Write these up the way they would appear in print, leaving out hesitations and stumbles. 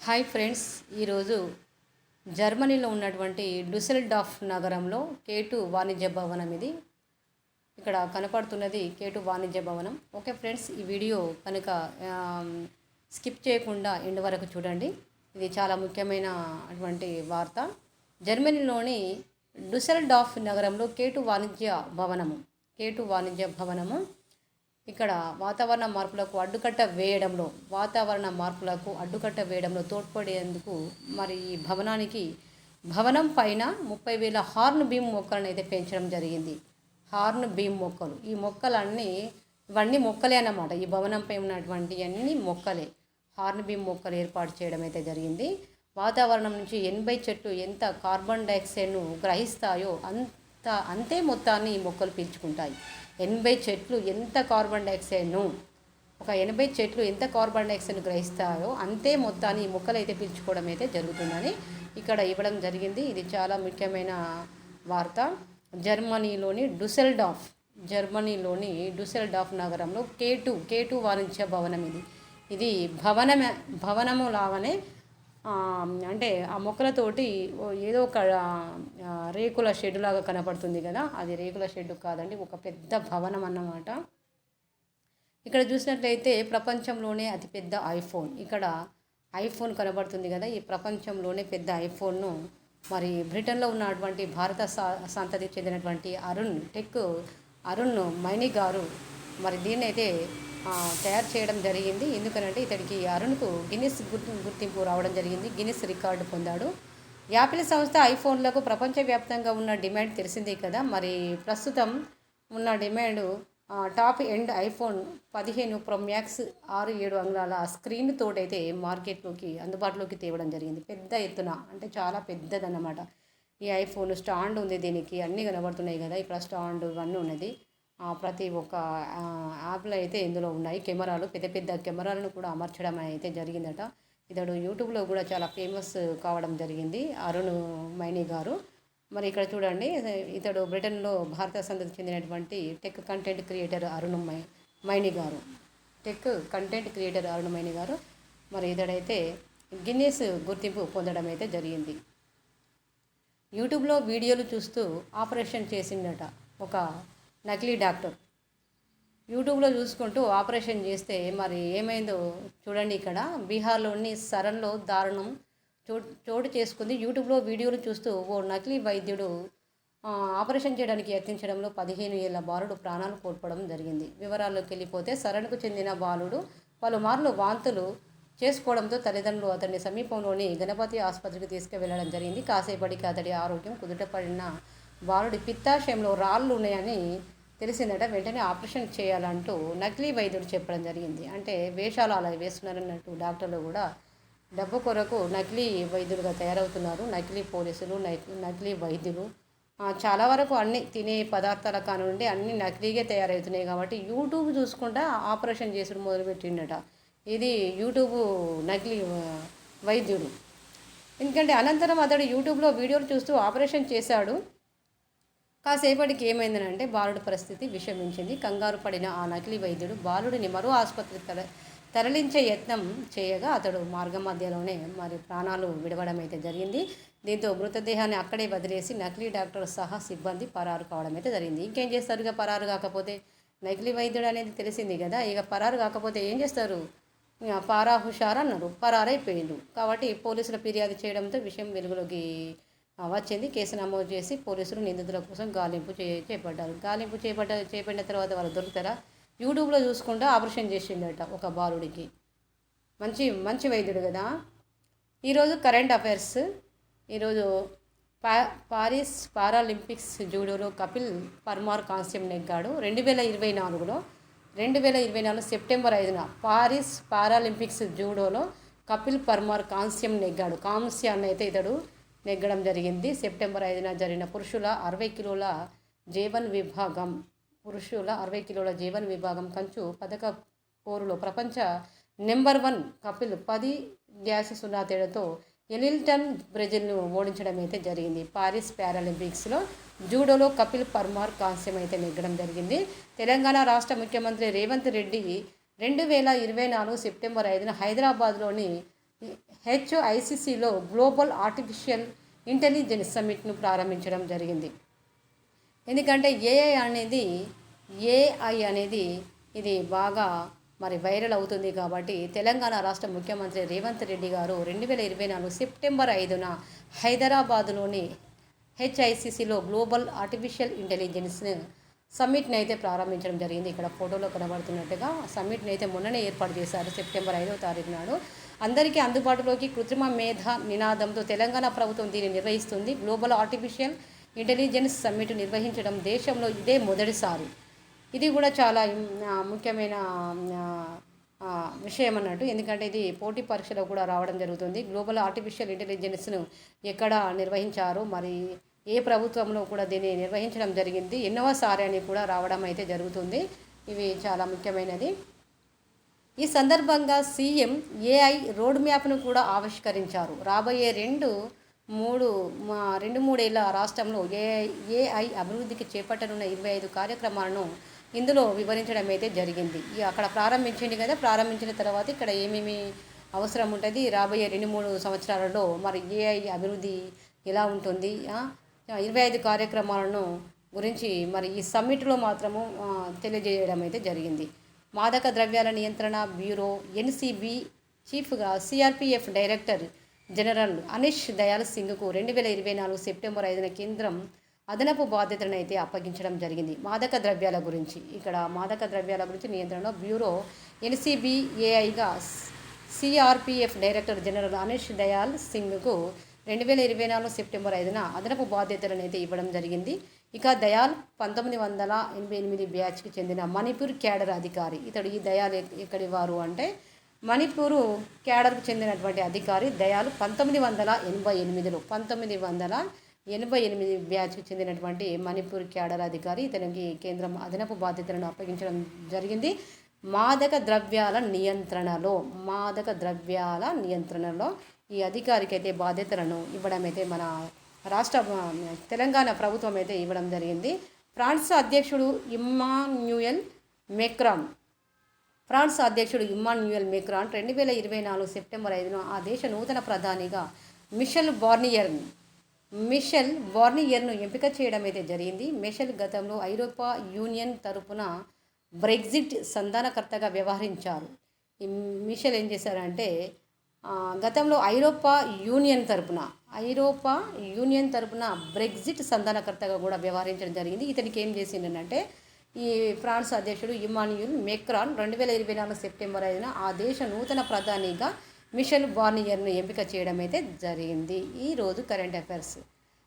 Hi friends, ఈరోజు జర్మనీలో ఉన్నటువంటి డుసెల్డార్ఫ్ నగరంలో కేటు వాణిజ్య భవనం ఇది. ఇక్కడ కనపడుతున్నది కేటు వాణిజ్య భవనం. ఓకే ఫ్రెండ్స్, ఈ వీడియో కనుక స్కిప్ చేయకుండా ఎండ్ వరకు చూడండి. ఇది చాలా ముఖ్యమైన అటువంటి వార్త. జర్మనీలోని డుసెల్డార్ఫ్ నగరంలో కేటు వాణిజ్య భవనము ఇక్కడ వాతావరణ మార్పులకు అడ్డుకట్ట వేయడంలో తోడ్పడేందుకు మరి ఈ భవనం పైన 30,000 హార్న్ బీమ్ మొక్కలను అయితే పెంచడం జరిగింది. హార్న్ బీమ్ మొక్కలు, ఈ ఇవన్నీ మొక్కలే అన్నమాట. ఈ భవనంపై ఉన్నటువంటి అన్ని మొక్కలే. హార్న్ బీమ్ మొక్కలు ఏర్పాటు చేయడం అయితే జరిగింది. వాతావరణం నుంచి 80 చెట్లు ఎంత కార్బన్ డైఆక్సైడ్ను గ్రహిస్తాయో అంతే మొత్తాన్ని ఈ మొక్కలు పీల్చుకుంటాయి. 80 చెట్లు ఎంత కార్బన్ డైఆక్సైడ్ను గ్రహిస్తాయో అంతే మొత్తాన్ని ఈ మొక్కలు అయితే పీల్చుకోవడం అయితే జరుగుతుందని ఇక్కడ ఇవ్వడం జరిగింది. ఇది చాలా ముఖ్యమైన వార్త. జర్మనీలోని డుసెల్డార్ఫ్ నగరంలో కేటు వాణిజ్య భవనం ఇది భవనము లాగానే అంటే ఆ మొక్కలతోటి ఏదో ఒక రేకుల షెడ్ లాగా కనపడుతుంది కదా, అది రేకుల షెడ్ కాదండి, ఒక పెద్ద భవనం అన్నమాట. ఇక్కడ చూసినట్లయితే ప్రపంచంలోనే అతిపెద్ద ఐఫోన్, ఇక్కడ ఐఫోన్ కనబడుతుంది కదా, ఈ ప్రపంచంలోనే పెద్ద ఐఫోన్ను మరి బ్రిటన్లో ఉన్నటువంటి భారత సంతతికి చెందినటువంటి అరుణ్ మైనీ గారు మరి దీన్ని అయితే తయారు చేయడం జరిగింది. ఎందుకనంటే ఇతడికి అరుణ్కు గిన్నిస్ గుర్తింపు రావడం జరిగింది, గిన్నిస్ రికార్డు పొందాడు. యాపిల్ సంస్థ ఐఫోన్లకు ప్రపంచవ్యాప్తంగా ఉన్న డిమాండ్ తెలిసిందే కదా. మరి ప్రస్తుతం ఉన్న demand top end iPhone 15 pro max 6-7 అంగుళాల స్క్రీన్ తోటైతే అందుబాటులోకి తేవడం జరిగింది. పెద్ద ఎత్తున అంటే చాలా పెద్దదన్నమాట. ఈ ఐఫోన్ స్టాండ్ ఉంది, దీనికి అన్నీ కనబడుతున్నాయి కదా, ఇక్కడ స్టాండ్ ఇవన్నీ ఉన్నది. ప్రతి ఒక్క యాప్లు అయితే ఇందులో ఉన్నాయి. పెద్ద పెద్ద కెమెరాలను కూడా అమర్చడం అయితే జరిగిందట. ఇతడు యూట్యూబ్లో కూడా చాలా ఫేమస్ కావడం జరిగింది, అరుణ్ మైనీ గారు. మరి ఇక్కడ చూడండి, ఇతడు బ్రిటన్లో భారత సంతతికి చెందినటువంటి టెక్ కంటెంట్ క్రియేటర్ అరుణ్ మైనీ గారు. మరి ఇతడైతే గిన్నెస్ గుర్తింపు పొందడం అయితే జరిగింది. యూట్యూబ్లో వీడియోలు చూస్తూ ఆపరేషన్ చేసిందట ఒక నకిలీ డాక్టర్. యూట్యూబ్లో చూసుకుంటూ ఆపరేషన్ చేస్తే మరి ఏమైందో చూడండి. ఇక్కడ బీహార్లోని సరన్లో దారుణం చోటు చేసుకుంది. యూట్యూబ్లో వీడియోలు చూస్తూ ఓ నకిలీ వైద్యుడు ఆపరేషన్ చేయడానికి యత్నించడంలో 15 ఏళ్ల బాలుడు ప్రాణాలు కోల్పోవడం జరిగింది. వివరాల్లోకి వెళ్ళిపోతే సరణ్కు చెందిన బాలుడు పలుమార్లు వాంతులు చేసుకోవడంతో తల్లిదండ్రులు అతన్ని సమీపంలోని గణపతి ఆసుపత్రికి తీసుకువెళ్లడం జరిగింది. కాసేపటికి అతడి ఆరోగ్యం కుదుటపడిన బాలుడి పిత్తాశయంలో రాళ్ళు ఉన్నాయని తెలిసిందట. వెంటనే ఆపరేషన్ చేయాలంటూ నకిలీ వైద్యుడు చెప్పడం జరిగింది. అంటే వేషాలు అలా వేస్తున్నారన్నట్టు డాక్టర్లు కూడా డబ్బు కొరకు నకిలీ వైద్యులుగా తయారవుతున్నారు. నకిలీ పోలీసులు, నకిలీ వైద్యులు, చాలా వరకు అన్ని తినే పదార్థాల కానుండి అన్నీ నకిలీగా తయారవుతున్నాయి. కాబట్టి యూట్యూబ్ చూసుకుంటా ఆపరేషన్ చేసుడు మొదలుపెట్టిండట. ఇది యూట్యూబ్ నకిలీ వైద్యుడు. ఎందుకంటే అనంతరం అతడు యూట్యూబ్లో వీడియోలు చూస్తూ ఆపరేషన్ చేశాడు. కాసేపటికి ఏమైందనంటే బాలుడి పరిస్థితి విషమించింది. కంగారు పడిన ఆ నకిలీ వైద్యుడు బాలుడిని మరో ఆసుపత్రికి తరలించే యత్నం చేయగా అతడు మార్గం మధ్యలోనే మరి ప్రాణాలు విడవడం అయితే జరిగింది. దీంతో మృతదేహాన్ని అక్కడే వదిలేసి నకిలీ డాక్టర్ సహా సిబ్బంది పరారు కావడం అయితే జరిగింది. ఇంకేం చేస్తారు, ఇక పరారు కాకపోతే నకిలీ వైద్యుడు అనేది తెలిసింది కదా, ఇక పరారు కాకపోతే ఏం చేస్తారు, పారా హుషారు అన్నారు, పరారైపోయిండు. కాబట్టి పోలీసులు ఫిర్యాదు చేయడంతో విషయం వెలుగులోకి వచ్చింది. కేసు నమోదు చేసి పోలీసులు నిందితుల కోసం గాలింపు చేపట్టారు. చేపట్టిన తర్వాత వాళ్ళు దొరుకుతారా? యూట్యూబ్లో చూసుకుంటూ ఆపరేషన్ చేసిండట ఒక బాలుడికి. మంచి వైద్యుడు కదా. ఈరోజు కరెంట్ అఫైర్స్. ఈరోజు పారిస్ పారాలింపిక్స్ జూడోలో కపిల్ పర్మార్ కాంస్యం నెగ్గాడు. 2024 సెప్టెంబర్ 5న పారిస్ పారాలింపిక్స్ జూడోలో కపిల్ పర్మార్ కాంస్యం నెగ్గాడు. కాంస్యాన్ని అయితే ఇతడు నెగ్గడం జరిగింది. సెప్టెంబర్ 5న జరిగిన పురుషుల 60 కిలోల జీవన్ విభాగం కంచు పథక పోరులో ప్రపంచ నెంబర్ 1 కపిల్ 10-0 తేడాతో ఎలిల్టన్ బ్రెజిల్ను ఓడించడం అయితే జరిగింది. పారిస్ పారాలింపిక్స్లో జూడోలో కపిల్ పర్మార్ కాంస్యం అయితే నెగ్గడం జరిగింది. తెలంగాణ రాష్ట్ర ముఖ్యమంత్రి రేవంత్ రెడ్డి 2024 సెప్టెంబర్ 5న హైదరాబాద్లోని హెచ్ఐసిసిలో గ్లోబల్ ఆర్టిఫిషియల్ ఇంటెలిజెన్స్ సమ్మిట్ను ప్రారంభించడం జరిగింది. ఎందుకంటే ఏఐ అనేది ఇది బాగా మరి వైరల్ అవుతుంది కాబట్టి తెలంగాణ రాష్ట్ర ముఖ్యమంత్రి రేవంత్ రెడ్డి గారు 2024 సెప్టెంబర్ 5న హైదరాబాదులోని హెచ్ఐసిసిలో గ్లోబల్ ఆర్టిఫిషియల్ ఇంటెలిజెన్స్ సమ్మిట్ని అయితే ప్రారంభించడం జరిగింది. ఇక్కడ ఫోటోలో కనబడుతున్నట్టుగా సమ్మిట్ని అయితే మొన్ననే ఏర్పాటు చేశారు. సెప్టెంబర్ 5వ తారీఖు నాడు అందరికీ అందుబాటులోకి కృత్రిమ మేధ నినాదంతో తెలంగాణ ప్రభుత్వం దీన్ని నిర్వహిస్తుంది. గ్లోబల్ ఆర్టిఫిషియల్ ఇంటెలిజెన్స్ సమ్మిట్ నిర్వహించడం దేశంలో ఇదే మొదటిసారి. ఇది కూడా చాలా ముఖ్యమైన విషయం అన్నట్టు. ఎందుకంటే ఇది పోటీ పరీక్షలో కూడా రావడం జరుగుతుంది. గ్లోబల్ ఆర్టిఫిషియల్ ఇంటెలిజెన్స్ను ఎక్కడ నిర్వహించారు, మరి ఏ ప్రభుత్వంలో కూడా దీన్ని నిర్వహించడం జరిగింది, ఎన్నోసారి అని కూడా రావడం అయితే జరుగుతుంది. ఇవి చాలా ముఖ్యమైనది. ఈ సందర్భంగా సీఎం ఏఐ రోడ్ మ్యాప్ను కూడా ఆవిష్కరించారు. రాబోయే రెండు మూడేళ్ల రాష్ట్రంలో ఏఐ అభివృద్ధికి చేపట్టనున్న 25 కార్యక్రమాలను ఇందులో వివరించడం అయితే జరిగింది. అక్కడ ప్రారంభించింది కదా, ప్రారంభించిన తర్వాత ఇక్కడ ఏమేమి అవసరం ఉంటుంది, రాబోయే 2-3 సంవత్సరాలలో మరి ఏఐ అభివృద్ధి ఎలా ఉంటుంది, 25 కార్యక్రమాలను గురించి మరి ఈ సమ్మిట్లో మాత్రము తెలియజేయడం అయితే జరిగింది. మాదక ద్రవ్యాల నియంత్రణ బ్యూరో ఎన్సీబీ చీఫ్గా CRPF director general Anish Dayal సింగ్కు 2024 సెప్టెంబర్ 5న కేంద్రం అదనపు బాధ్యతలను అయితే అప్పగించడం జరిగింది. మాదక ద్రవ్యాల గురించి నియంత్రణలో బ్యూరో ఎన్సీబీఏఐగా CRPF director general Anish Dayal సింగ్కు 2024 సెప్టెంబర్ 5న అదనపు బాధ్యతలను అయితే ఇవ్వడం జరిగింది. ఇక దయాల్ 1988 బ్యాచ్కి చెందిన మణిపూర్ క్యాడర్ అధికారి. ఈ దయాల్ ఎక్కడి వారు అంటే మణిపూర్ క్యాడర్కు చెందినటువంటి అధికారి దయాల్ 1988 బ్యాచ్కి చెందినటువంటి మణిపూర్ క్యాడర్ అధికారి. ఇతనికి కేంద్రం అదనపు బాధ్యతలను అప్పగించడం జరిగింది. మాదక ద్రవ్యాల నియంత్రణలో ఈ అధికారికి అయితే బాధ్యతలను ఇవ్వడం అయితే మన రాష్ట్ర తెలంగాణ ప్రభుత్వం అయితే ఇవ్వడం జరిగింది. ఫ్రాన్స్ అధ్యక్షుడు ఇమ్మాన్యుయల్ మెక్రాన్ 2024 సెప్టెంబర్ 5న ఆ దేశ నూతన ప్రధానిగా మిషెల్ బార్నియర్ను ఎంపిక చేయడం అయితే జరిగింది. మిషెల్ గతంలో ఐరోపా యూనియన్ తరపున బ్రెగ్జిట్ సంధానకర్తగా వ్యవహరించారు. ఈ మిషెల్ ఏం చేశారంటే గతంలో ఐరోపా యూనియన్ తరపున బ్రెగ్జిట్ సంధానకర్తగా కూడా వ్యవహరించడం జరిగింది. ఇతనికి ఏం చేసిందంటే ఈ ఫ్రాన్స్ అధ్యక్షుడు ఇమ్మాన్యుయల్ మెక్రాన్ 2024 సెప్టెంబర్ 5న ఆ దేశ నూతన ప్రధానిగా మిషెల్ బార్నియర్ను ఎంపిక చేయడం అయితే జరిగింది. ఈరోజు కరెంట్ అఫైర్స్.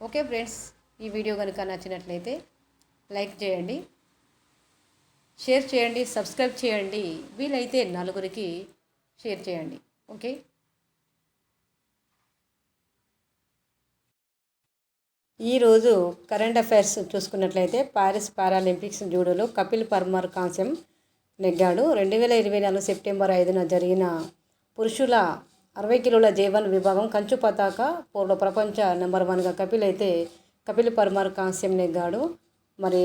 ఓకే ఫ్రెండ్స్, ఈ వీడియో కనుక నచ్చినట్లయితే లైక్ చేయండి, షేర్ చేయండి, సబ్స్క్రైబ్ చేయండి, వీలైతే నలుగురికి షేర్ చేయండి. ఓకే. ఈరోజు కరెంట్ అఫైర్స్ చూసుకున్నట్లయితే పారిస్ పారాలింపిక్స్ జూడోలో కపిల్ పర్మార్ కాంస్యం నెగ్గాడు. 2024 సెప్టెంబర్ 5న జరిగిన పురుషుల 60 కిలోల జేవన్ విభాగం కంచు పతాక పోరులో ప్రపంచ నెంబర్ 1గా కపిల్ పర్మార్ కాంస్యం నెగ్గాడు. మరి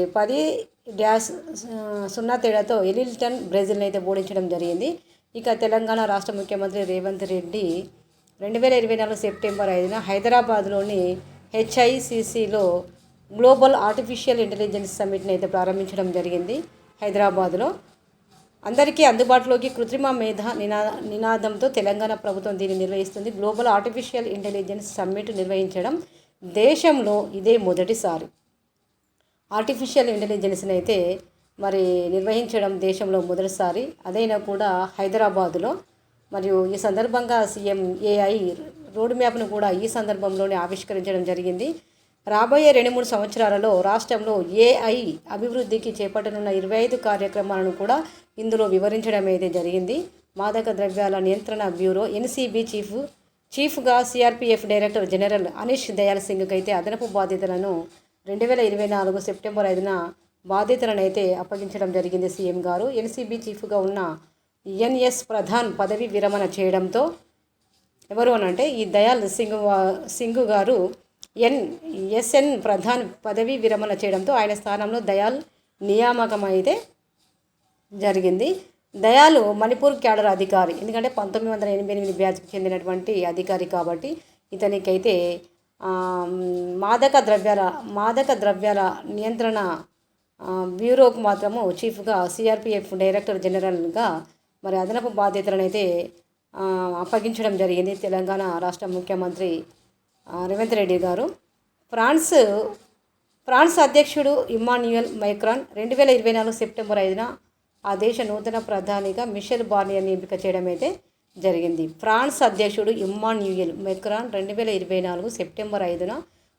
10-0 తేడాతో ఎలిల్టన్ బ్రెజిల్ని అయితే ఓడించడం జరిగింది. ఇక తెలంగాణ రాష్ట్ర ముఖ్యమంత్రి రేవంత్ రెడ్డి 2024 సెప్టెంబర్ 5న హైదరాబాద్లోని హెచ్ఐసిసిలో గ్లోబల్ ఆర్టిఫిషియల్ ఇంటెలిజెన్స్ సమ్మిట్ని అయితే ప్రారంభించడం జరిగింది. హైదరాబాద్లో అందరికీ అందుబాటులోకి కృత్రిమ మేధ నినాదంతో తెలంగాణ ప్రభుత్వం దీన్ని నిర్వహిస్తుంది. గ్లోబల్ ఆర్టిఫిషియల్ ఇంటెలిజెన్స్ సమ్మిట్ నిర్వహించడం దేశంలో ఇదే మొదటిసారి. ఆర్టిఫిషియల్ ఇంటెలిజెన్స్ని అయితే మరి నిర్వహించడం దేశంలో మొదటిసారి, అదైనా కూడా హైదరాబాదులో. మరియు ఈ సందర్భంగా సీఎం ఏఐ రోడ్ మ్యాప్ను కూడా ఈ సందర్భంలోనే ఆవిష్కరించడం జరిగింది. రాబోయే 2-3 సంవత్సరాలలో రాష్ట్రంలో ఏఐ అభివృద్ధికి చేపట్టనున్న 25 కార్యక్రమాలను కూడా ఇందులో వివరించడం అయితే జరిగింది. మాదక ద్రవ్యాల నియంత్రణ బ్యూరో ఎన్సీబీ చీఫ్గా CRPF director general Anish Dayal సింగ్కి అయితే అదనపు బాధ్యతలను 2024 సెప్టెంబర్ 5న బాధ్యతలను అయితే అప్పగించడం జరిగింది. సీఎం గారు ఎన్సీబీ చీఫ్గా ఉన్న ఎన్ఎస్ ప్రధాన్ పదవి విరమణ చేయడంతో ఎవరు అనంటే ఈ దయాల్ సింగ్ గారు ఎస్ఎన్ ప్రధాన్ పదవి విరమణ చేయడంతో ఆయన స్థానంలో దయాల్ నియామకం అయితే జరిగింది. దయాలు మణిపూర్ క్యాడర్ అధికారి, ఎందుకంటే 1988 బ్యాచ్కి చెందినటువంటి అధికారి కాబట్టి ఇతనికైతే మాదక ద్రవ్యాల నియంత్రణ బ్యూరోకు మాత్రము చీఫ్గా, సిఆర్పిఎఫ్ డైరెక్టర్ జనరల్గా మరి అదనపు బాధ్యతలను అయితే అప్పగించడం జరిగింది తెలంగాణ రాష్ట్ర ముఖ్యమంత్రి రేవంత్ రెడ్డి గారు. ఫ్రాన్స్ అధ్యక్షుడు ఇమ్మాన్యుయల్ మైక్రాన్ 2024 సెప్టెంబర్ 5న ఆ దేశ నూతన ప్రధానిగా మిషెల్ బార్నియర్ని ఎంపిక చేయడం అయితే జరిగింది. ఫ్రాన్స్ అధ్యక్షుడు ఇమ్మాన్యుయల్ మైక్రాన్ 2024 సెప్టెంబర్ 5న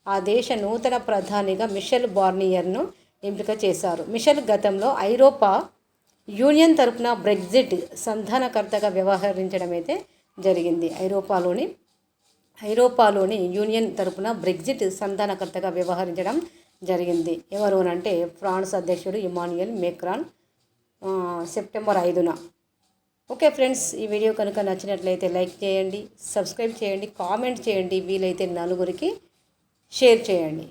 ఆ దేశ నూతన ప్రధానిగా మిషెల్ బార్నియర్ను ఎంపిక చేశారు. మిషెల్ గతంలో ఐరోపా యూనియన్ తరపున బ్రెగ్జిట్ సంధానకర్తగా వ్యవహరించడం అయితే జరిగింది. ఐరోపాలోని యూనియన్ తరపున బ్రెగ్జిట్ సంధానకర్తగా వ్యవహరించడం జరిగింది. ఎవరు అంటే ఫ్రాన్స్ అధ్యక్షుడు ఇమ్మాన్యుయల్ మైక్రాన్ సెప్టెంబర్ 5న. ఓకే ఫ్రెండ్స్, ఈ వీడియో కనుక నచ్చినట్లయితే లైక్ చేయండి, సబ్స్క్రైబ్ చేయండి, కామెంట్ చేయండి, వీలైతే నలుగురికి షేర్ చేయండి.